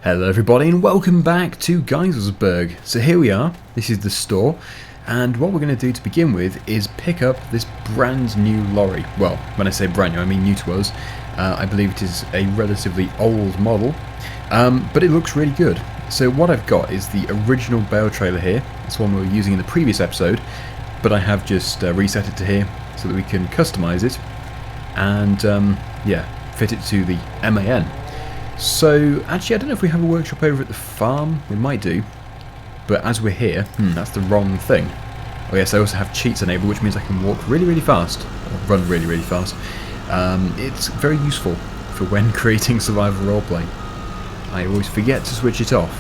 Hello everybody and welcome back to Geiselsberg. So here we are, this is the store, and what we're going to do to begin with is pick up this brand new lorry. Well, when I say brand new, I mean new to us. I believe it is a relatively old model, but it looks really good. So what I've got is the original bale trailer here. It's one we were using in the previous episode, but I have just reset it to here so that we can customise it and yeah, fit it to the MAN. So, actually I don't know if we have a workshop over at the farm. We might do. But as we're here, that's the wrong thing. Oh yes, I also have cheats enabled, which means I can walk really, really fast. Or run really, really fast. It's very useful for when creating survival roleplay. I always forget to switch it off.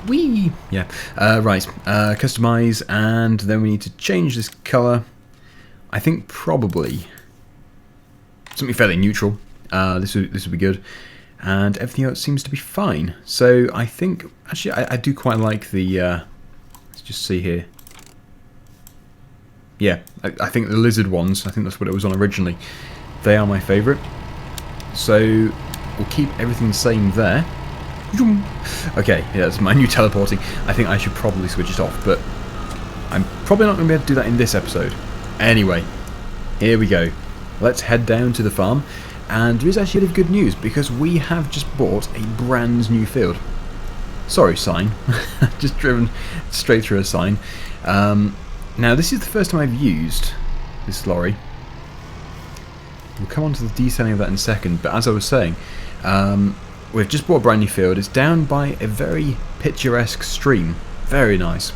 Whee! Yeah. Right. Customise, and then we need to change this colour. I think probably something fairly neutral. This would be good, and everything else seems to be fine. So I think actually I do quite like the. Let's just see here. Yeah, I think the lizard ones. I think that's what it was on originally. They are my favourite. So we'll keep everything the same there. Okay, yeah, that's my new teleporting. I think I should probably switch it off, but I'm probably not going to be able to do that in this episode. Anyway, here we go. Let's head down to the farm. And there is actually a bit of good news, because we have just bought a brand new field. Sorry, sign. Just driven straight through a sign. Now, this is the first time I've used this lorry. We'll come on to the detailing of that in a second, but as I was saying, we've just bought a brand new field. It's down by a very picturesque stream. Very nice.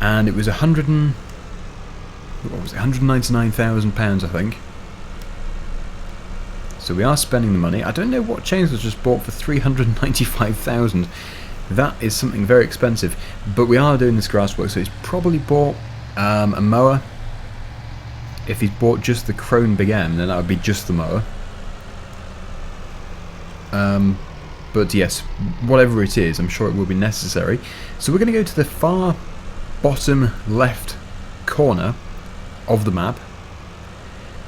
And it was what was it, £199,000, I think. So we are spending the money. I don't know what chains was just bought for £395,000. That is something very expensive. But we are doing this grass work, so he's probably bought a mower. If he's bought just the Krone Big M, then that would be just the mower. But yes, whatever it is, I'm sure it will be necessary. So we're going to go to the far bottom left corner of the map,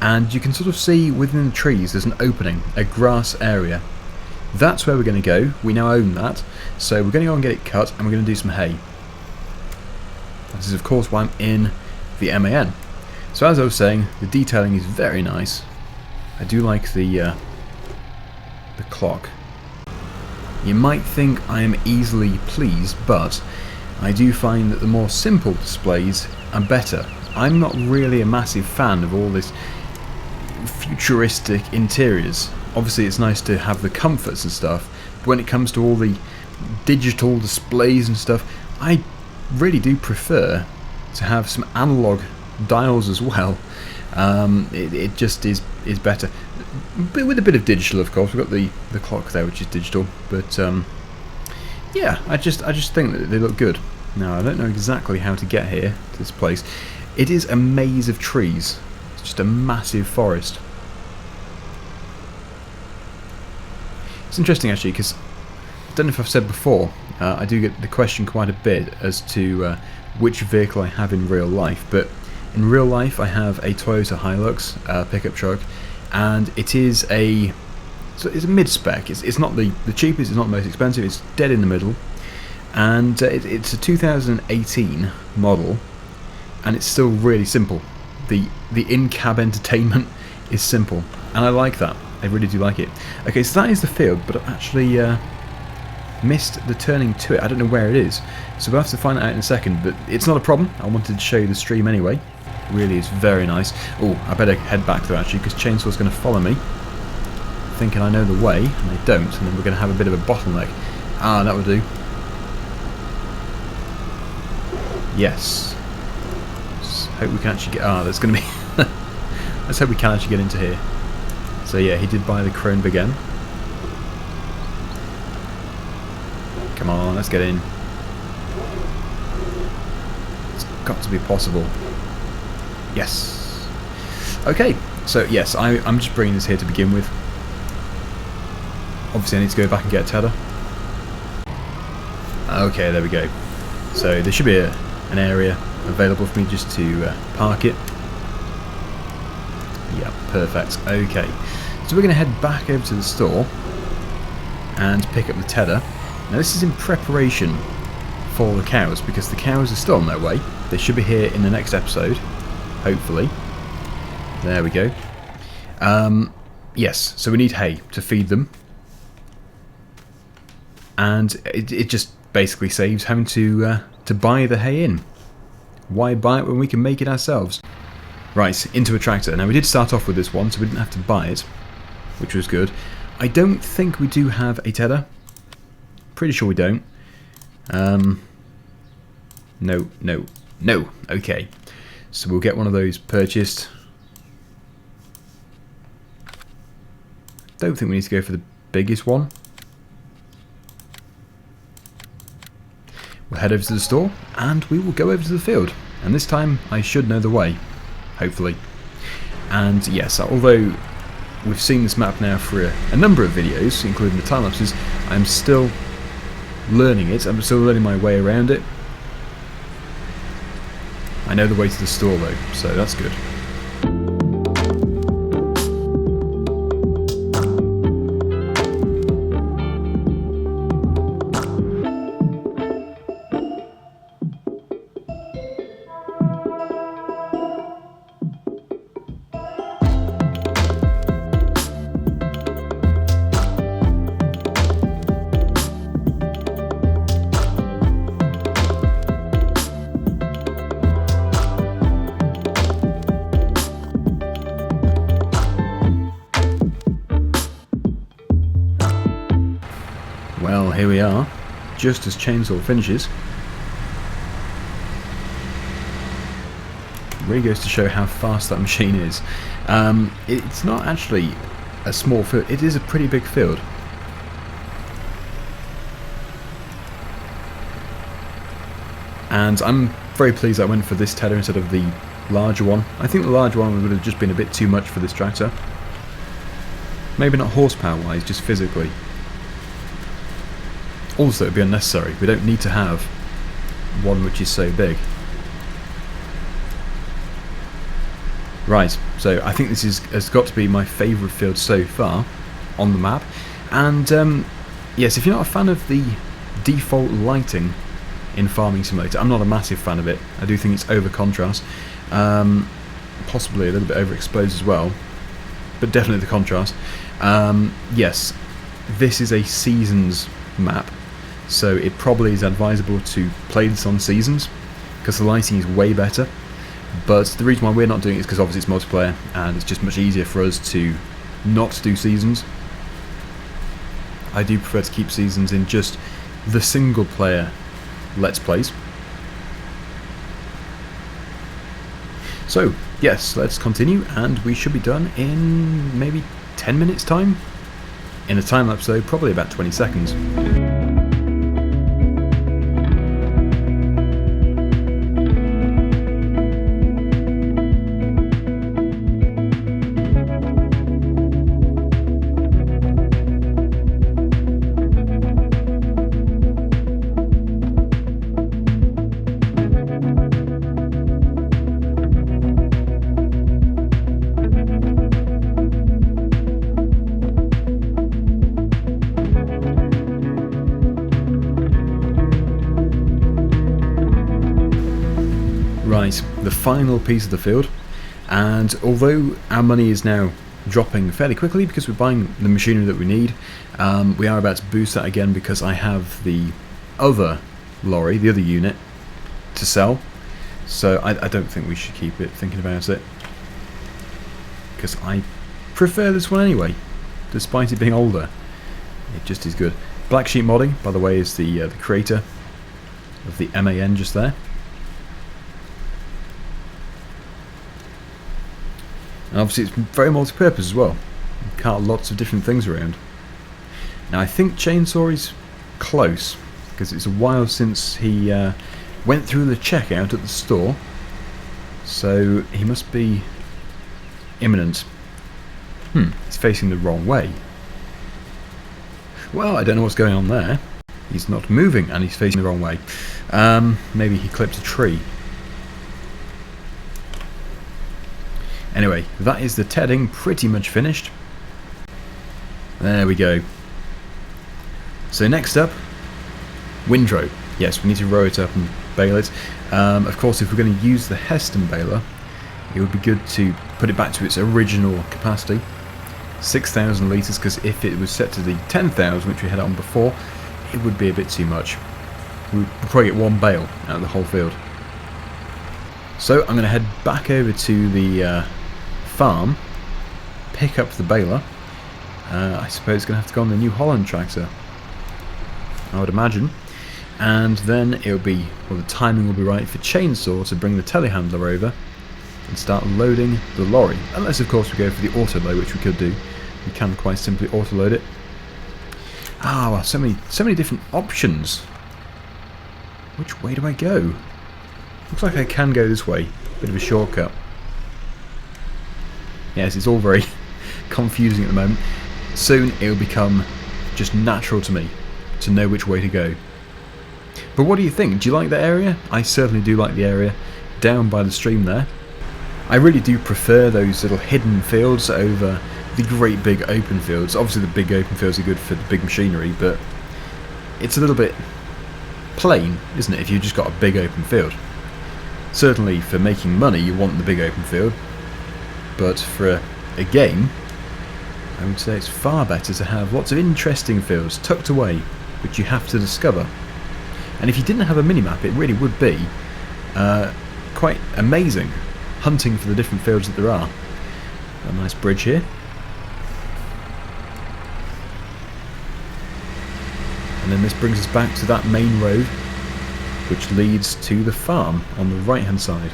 and you can sort of see within the trees there's an opening, a grass area. That's where we're going to go. We now own that, so we're going to go and get it cut, and we're going to do some hay. This is of course why I'm in the MAN. So as I was saying, the detailing is very nice. I do like the clock. You might think I am easily pleased, but I do find that the more simple displays are better. I'm not really a massive fan of all this futuristic interiors. Obviously it's nice to have the comforts and stuff, but when it comes to all the digital displays and stuff, I really do prefer to have some analog dials as well. It just is better. But with a bit of digital, of course. We've got the clock there, which is digital, but yeah, I just think that they look good. Now, I don't know exactly how to get here to this place. It is a maze of trees. It's just a massive forest. It's interesting actually, because I don't know if I've said before, I do get the question quite a bit as to which vehicle I have in real life. But in real life I have a Toyota Hilux pickup truck, and it is it's a mid-spec. It's not the cheapest, it's not the most expensive, it's dead in the middle. And it's a 2018 model, and it's still really simple. The in-cab entertainment is simple, and I like that. I really do like it. Okay, so that is the field, but I've actually missed the turning to it. I don't know where it is, so we'll have to find that out in a second, but it's not a problem. I wanted to show you the stream anyway. It really is very nice. Oh, I better head back though actually, because Chainsaw's going to follow me, thinking I know the way, and I don't, and then we're going to have a bit of a bottleneck. Ah, that would do. Yes. Let's hope we can actually get. There's going to be. Let's hope we can actually get into here. So yeah, he did buy the Krone Big M. Come on, let's get in. It's got to be possible. Yes. Okay. So yes, I'm just bringing this here to begin with. Obviously, I need to go back and get Tatra. Okay, there we go. So there should be an area available for me just to park it. Yeah, perfect. Okay, So we're going to head back over to the store and pick up the tedder. Now this is in preparation for the cows, because the cows are still on their way. They should be here in the next episode, hopefully. There we go. Yes, so we need hay to feed them. And it just basically saves having to buy the hay in. Why buy it when we can make it ourselves? Right, into a tractor. Now we did start off with this one, so we didn't have to buy it, which was good. I don't think we do have a tedder. Pretty sure we don't. No. Okay. So we'll get one of those purchased. Don't think we need to go for the biggest one. We'll head over to the store and we will go over to the field. And this time I should know the way, hopefully. And yes, although we've seen this map now for a number of videos, including the time lapses, I'm still learning it. I'm still learning my way around it. I know the way to the store though, so that's good. Well, here we are, just as chainsaw finishes. Really goes to show how fast that machine is. It's not actually a small field, it is a pretty big field. And I'm very pleased I went for this tedder instead of the larger one. I think the larger one would have just been a bit too much for this tractor. Maybe not horsepower wise, just physically. Also, it would be unnecessary. We don't need to have one which is so big. Right, so I think this has got to be my favourite field so far on the map. And yes, if you're not a fan of the default lighting in Farming Simulator, I'm not a massive fan of it. I do think it's over contrast, possibly a little bit overexposed as well, but definitely the contrast. Yes, this is a seasons map. So it probably is advisable to play this on seasons, because the lighting is way better. But the reason why we're not doing it is because obviously it's multiplayer, and it's just much easier for us to not do seasons. I do prefer to keep seasons in just the single player Let's Plays. So yes, let's continue, and we should be done in maybe 10 minutes time. In a time lapse though, probably about 20 seconds. Right, the final piece of the field, and although our money is now dropping fairly quickly because we're buying the machinery that we need, we are about to boost that again because I have the other lorry, the other unit, to sell. So I don't think we should keep it, thinking about it, because I prefer this one anyway, despite it being older. It just is good. Black Sheep Modding, by the way, is the creator of the MAN just there. And obviously it's very multi-purpose as well. You cart lots of different things around. Now I think Chainsaw is close, because it's a while since he went through the checkout at the store. So he must be imminent. He's facing the wrong way. Well, I don't know what's going on there. He's not moving and he's facing the wrong way. Maybe he clipped a tree. Anyway, that is the tedding pretty much finished. There we go. So next up, windrow. Yes, we need to row it up and bale it. Of course, if we're going to use the Heston baler, it would be good to put it back to its original capacity, 6,000 litres, because if it was set to the 10,000, which we had on before, it would be a bit too much. We'd probably get one bale out of the whole field. So I'm going to head back over to the farm, pick up the baler. I suppose it's going to have to go on the New Holland tractor, I would imagine. And then it'll be, well, the timing will be right for chainsaw to bring the telehandler over and start loading the lorry. Unless, of course, we go for the auto load, which we could do. We can quite simply auto load it. Ah, well, so many different options. Which way do I go? Looks like I can go this way. Bit of a shortcut. Yes, it's all very confusing at the moment. Soon it'll become just natural to me to know which way to go. But what do you think? Do you like the area? I certainly do like the area down by the stream there. I really do prefer those little hidden fields over the great big open fields. Obviously the big open fields are good for the big machinery, but it's a little bit plain, isn't it, if you've just got a big open field. Certainly for making money you want the big open field, but for a game I would say it's far better to have lots of interesting fields tucked away which you have to discover. And if you didn't have a minimap, it really would be quite amazing hunting for the different fields that there are. A nice bridge here. And then this brings us back to that main road which leads to the farm on the right hand side.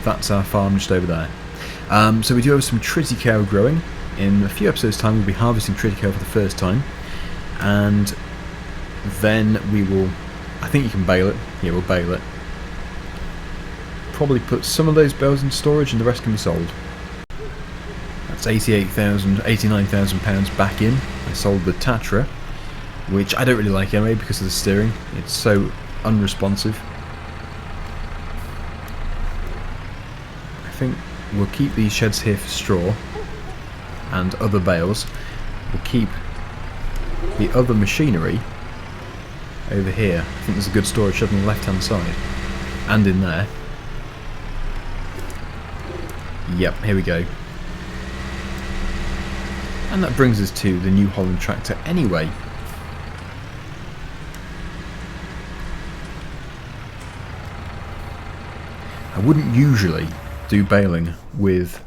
That's our farm just over there. So we do have some triticale growing. In a few episodes time we'll be harvesting triticale for the first time, and then we will, I think you can bale it. Yeah, we'll bale it. Probably put some of those bales in storage and the rest can be sold. That's 89,000 pounds back in. I sold the Tatra, which I don't really like anyway because of the steering. It's so unresponsive. I think we'll keep these sheds here for straw and other bales. We'll keep the other machinery over here. I think there's a good storage shed on the left hand side and in there. Yep, here we go. And that brings us to the New Holland tractor anyway. I wouldn't usually do baling with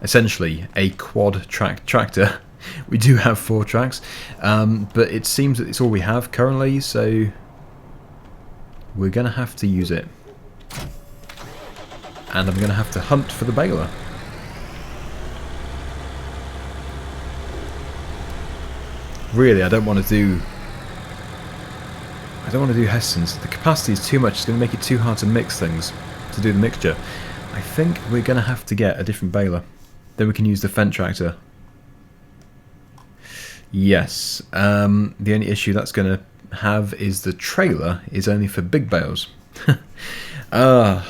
essentially a quad track tractor. We do have 4 tracks, but it seems that it's all we have currently, so we're going to have to use it. And I'm going to have to hunt for the baler. Really, I don't want to do Hestons. The capacity is too much. It's going to make it too hard to mix things, to do the mixture. I think we're going to have to get a different baler. Then we can use the Fendt tractor. Yes. The only issue that's going to have is the trailer is only for big bales. Ah.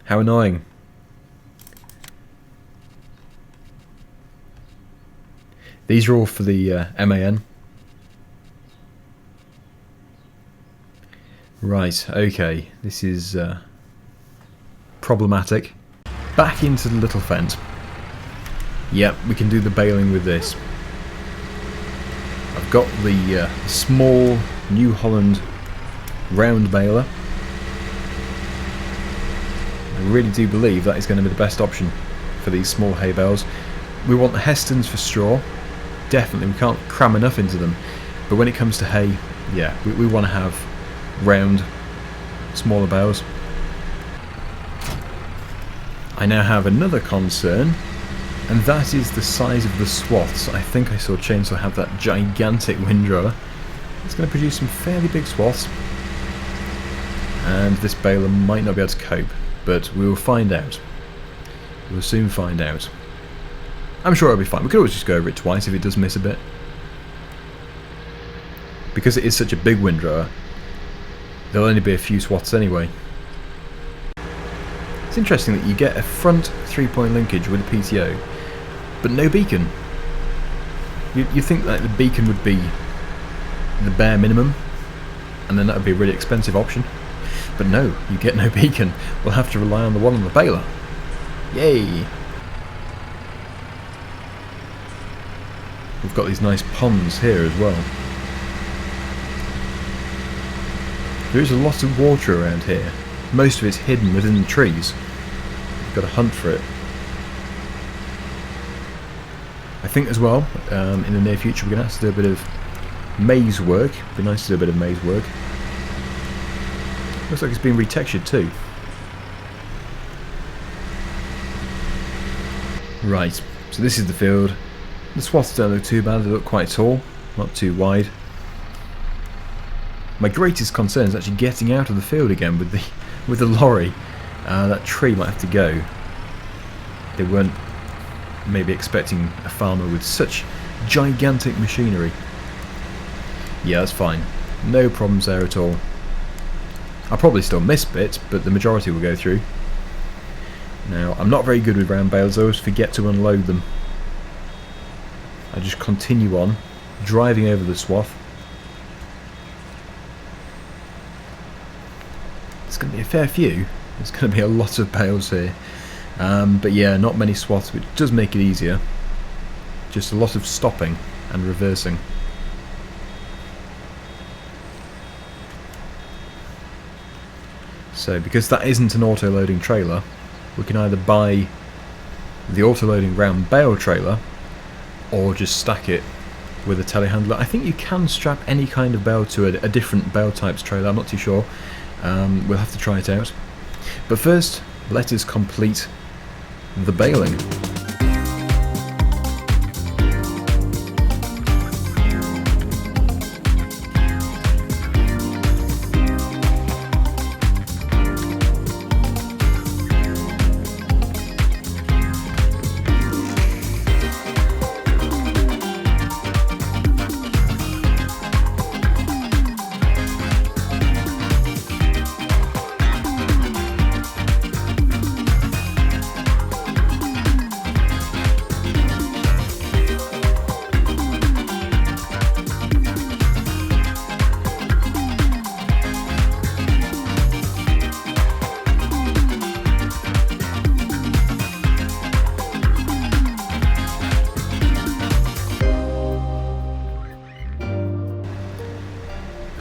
How annoying. These are all for the MAN. Right, okay. This is problematic. Back into the little Fendt. Yep, we can do the baling with this. I've got the small New Holland round baler. I really do believe that is going to be the best option for these small hay bales. We want the Hestons for straw. Definitely, we can't cram enough into them. But when it comes to hay, yeah, we want to have round, smaller bales. I now have another concern, and that is the size of the swaths. I think I saw Chainsaw have that gigantic windrower. It's going to produce some fairly big swaths, and this baler might not be able to cope, but we will find out. We'll soon find out. I'm sure it'll be fine. We could always just go over it twice if it does miss a bit. Because it is such a big windrower, there'll only be a few swaths anyway. It's interesting that you get a front 3-point linkage with a PTO, but no beacon. You think that the beacon would be the bare minimum, and then that would be a really expensive option. But no, you get no beacon. We'll have to rely on the one on the baler. Yay! We've got these nice ponds here as well. There is a lot of water around here. Most of it's hidden within the trees. You've got to hunt for it. I think as well, in the near future we're going to have to do a bit of maze work. It'd be nice to do a bit of maze work. Looks like it's been retextured too. Right, so this is the field. The swaths don't look too bad, they look quite tall, not too wide. My greatest concern is actually getting out of the field again with the lorry. That tree might have to go. They weren't maybe expecting a farmer with such gigantic machinery. Yeah, that's fine. No problems there at all. I'll probably still miss bits, but the majority will go through. Now, I'm not very good with round bales, I always forget to unload them. I just continue on, driving over the swath. It's going to be a fair few. There's going to be a lot of bales here. But yeah, not many swaths, which does make it easier. Just a lot of stopping and reversing. So because that isn't an auto-loading trailer, we can either buy the auto-loading round bale trailer or just stack it with a telehandler. I think you can strap any kind of bale to a different bale types trailer, I'm not too sure. We'll have to try it out. But first, let us complete the baling.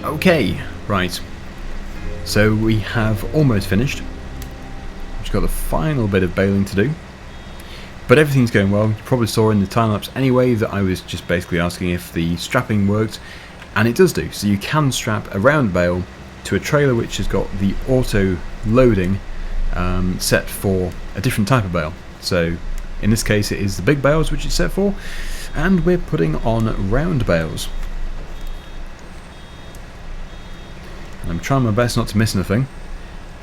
Okay, right. So we have almost finished. Just got the final bit of baling to do. But everything's going well. You probably saw in the time lapse anyway that I was just basically asking if the strapping worked, and it does do. So you can strap a round bale to a trailer which has got the auto loading set for a different type of bale. So in this case it is the big bales which it's set for, and we're putting on round bales. I'm trying my best not to miss anything.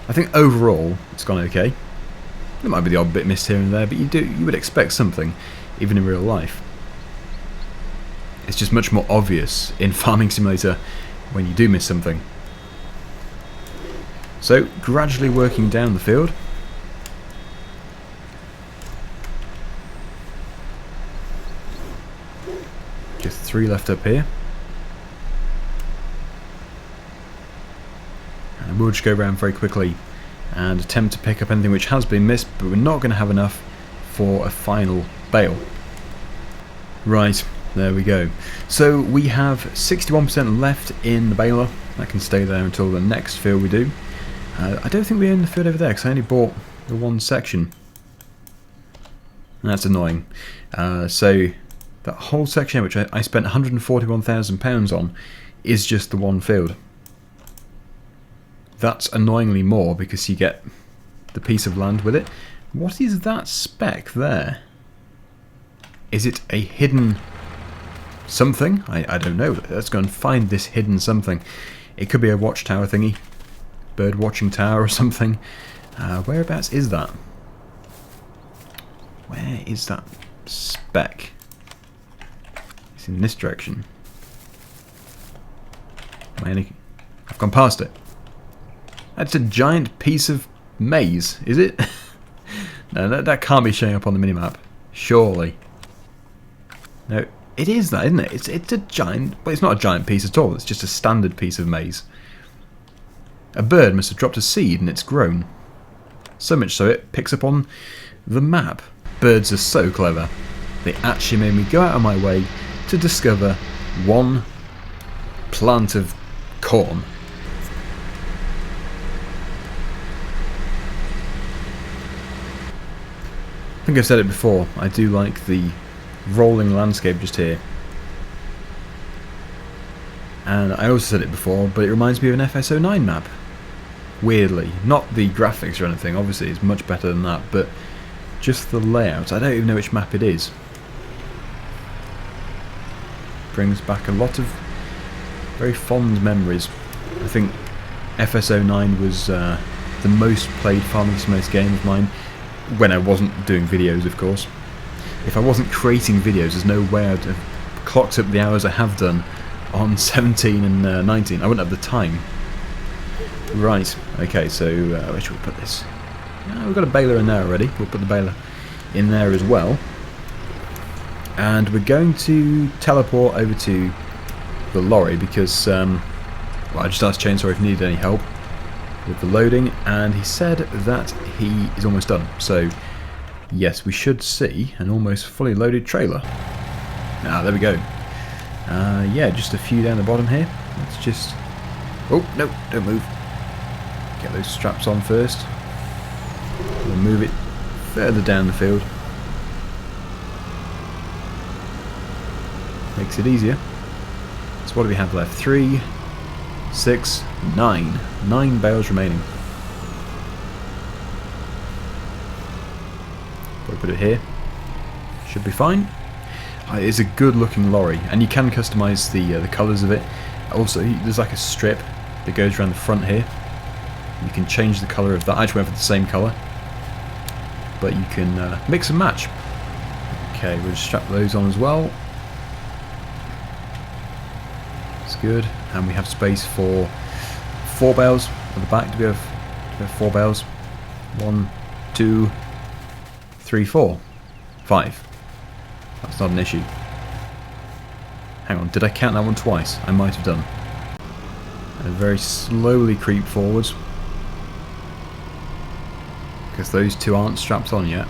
I think overall it's gone okay. There might be the odd bit missed here and there, but you would expect something, even in real life. It's just much more obvious in Farming Simulator when you do miss something. So, gradually working down the field. Just 3 left up here. And we'll just go around very quickly and attempt to pick up anything which has been missed, but we're not going to have enough for a final bale. Right, there we go. So we have 61% left in the baler. That can stay there until the next field we do. I don't think we're in the field over there because I only bought the one section. And that's annoying. So that whole section which I spent £141,000 on is just the one field. That's annoyingly more because you get the piece of land with it. What is that speck there? Is it a hidden something? I don't know. Let's go and find this hidden something. It could be a watchtower thingy. Bird watching tower or something. Whereabouts is that? Where is that speck? It's in this direction. I've gone past it. That's a giant piece of maize, is it? No, that can't be showing up on the minimap. Surely. No, it is that, isn't it? It's a giant, but it's not a giant piece at all. It's just a standard piece of maize. A bird must have dropped a seed and it's grown. So much so it picks up on the map. Birds are so clever. They actually made me go out of my way to discover one plant of corn. I think I've said it before, I do like the rolling landscape just here. And I also said it before, but it reminds me of an FS09 map. Weirdly. Not the graphics or anything, obviously it's much better than that, but just the layout. I don't even know which map it is. Brings back a lot of very fond memories. I think FS09 was the most played Farming Simulator game of mine, when I wasn't doing videos, of course. If I wasn't creating videos, there's no way I'd have clocked up the hours I have done on 17 and 19. I wouldn't have the time. Right, okay, so where should we put this? We've got a baler in there already. We'll put the baler in there as well. And we're going to teleport over to the lorry because, well, I just asked Chainsaw if he needed any help with the loading, and he said that he is almost done. So, yes, we should see an almost fully loaded trailer. Ah, there we go. Yeah, just a few down the bottom here. Let's just... Oh, no, don't move. Get those straps on first. We'll move it further down the field. Makes it easier. So what do we have left? 3, 6, 9. 9 bales remaining. We'll put it here. Should be fine. It's a good looking lorry, and you can customise the colours of it. Also, there's like a strip that goes around the front here. You can change the colour of that. I just went for the same colour, but you can mix and match. Okay, we'll just strap those on as well. It's good, and we have space for 4 bales at the back. Do we have 4 bales? 1, 2, 3, 4, 5. That's not an issue. Hang on, did I count that one twice? I might have done. And very slowly creep forwards, because those 2 aren't strapped on yet.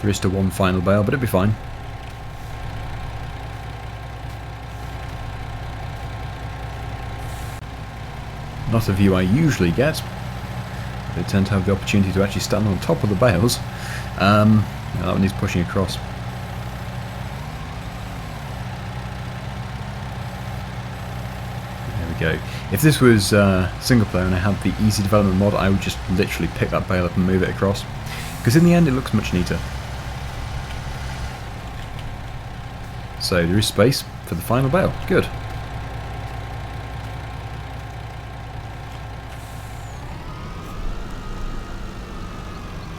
There is still 1 final bale, but it'll be fine. Not a view I usually get. They tend to have the opportunity to actually stand on top of the bales. That one needs pushing across. There we go. If this was single player and I had the easy development mod, I would just literally pick that bale up and move it across, because in the end it looks much neater. So there is space for the final bale. Good.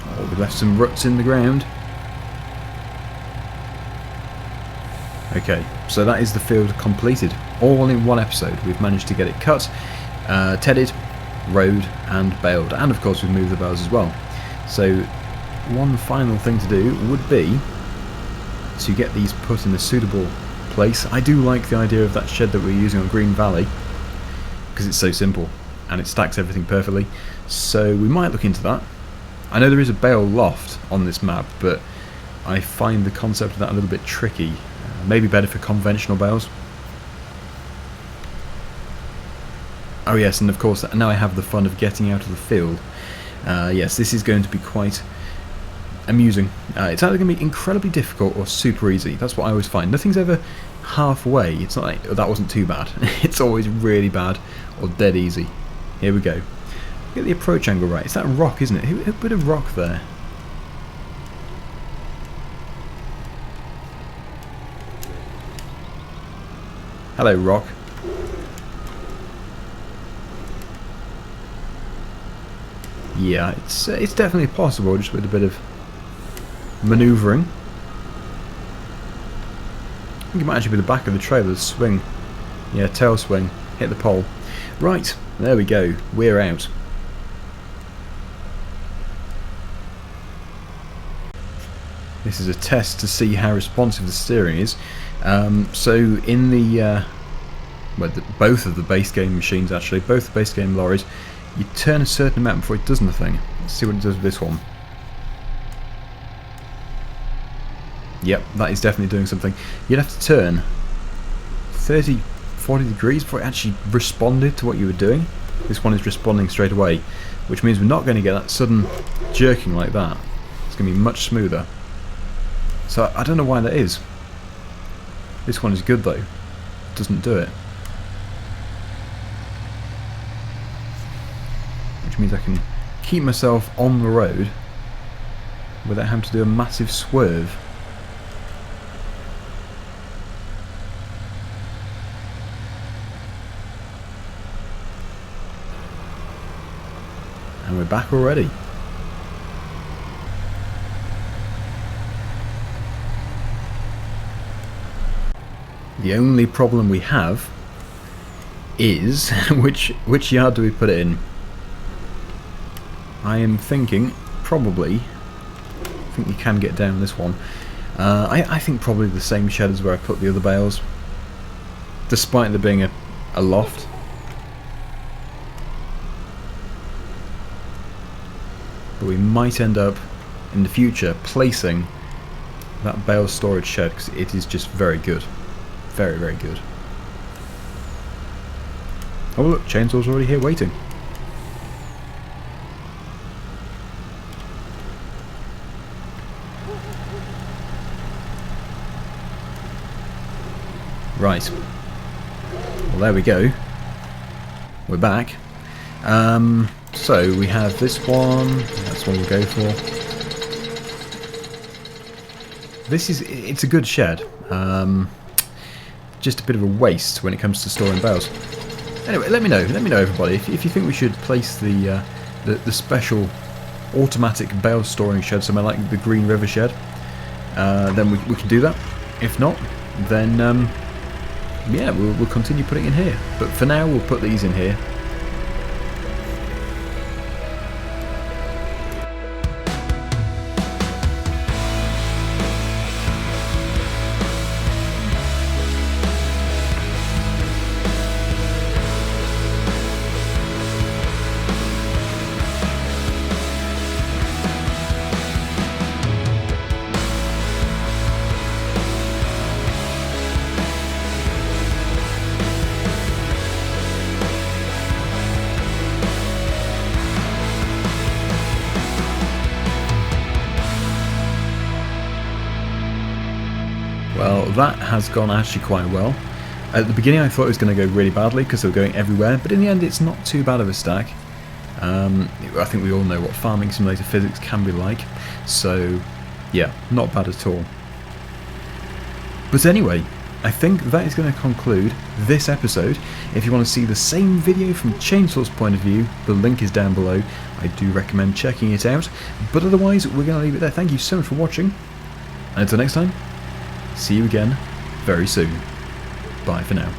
Oh, we left some ruts in the ground. Okay, so that is the field completed. All in one episode. We've managed to get it cut, tedded, rowed and baled. And of course we've moved the bales as well. So one final thing to do would be to get these put in a suitable place. I do like the idea of that shed that we're using on Green Valley, because it's so simple and it stacks everything perfectly. So we might look into that. I know there is a bale loft on this map, but I find the concept of that a little bit tricky. Maybe better for conventional bales. Oh yes, and of course now I have the fun of getting out of the field. Yes, this is going to be quite amusing. It's either going to be incredibly difficult or super easy. That's what I always find. Nothing's ever halfway. It's not like, oh, that wasn't too bad. It's always really bad or dead easy. Here we go. Get the approach angle right. It's that rock, isn't it? A bit of rock there. Hello, rock. Yeah, it's definitely possible, just with a bit of manoeuvring. I think it might actually be the back of the trailer, the swing. Yeah, tail swing. Hit the pole. Right, there we go. We're out. This is a test to see how responsive the steering is. So in the both of the base game machines, actually, both the base game lorries, you turn a certain amount before it does nothing. Let's see what it does with this one. Yep, that is definitely doing something. You'd have to turn 30, 40 degrees before it actually responded to what you were doing. This one is responding straight away, which means we're not going to get that sudden jerking like that. It's going to be much smoother. So I don't know why that is. This one is good though. It doesn't do it. Which means I can keep myself on the road without having to do a massive swerve. And we're back already. The only problem we have is which yard do we put it in? I am thinking probably, I think you can get down this one. I think probably the same shed as where I put the other bales, despite there being a loft. But we might end up in the future placing that bale storage shed because it is just very good. Very, very good. Oh look, Chainsaw's already here waiting. Right. Well, there we go. We're back. So we have this one. That's what we'll go for. It's a good shed. Just a bit of a waste when it comes to storing bales. Anyway, let me know everybody if you think we should place the special automatic bale storing shed somewhere like the Green River shed. Then we can do that. If not, then yeah, we'll continue putting in here. But for now, we'll put these in here. Well, that has gone actually quite well. At the beginning I thought it was going to go really badly because they were going everywhere, but in the end it's not too bad of a stack. I think we all know what farming simulator physics can be like, so yeah, not bad at all. But anyway, I think that is going to conclude this episode. If you want to see the same video from Chainsaw's point of view, the link is down below. I do recommend checking it out, but otherwise we're going to leave it there. Thank you so much for watching, and until next time, see you again very soon. Bye for now.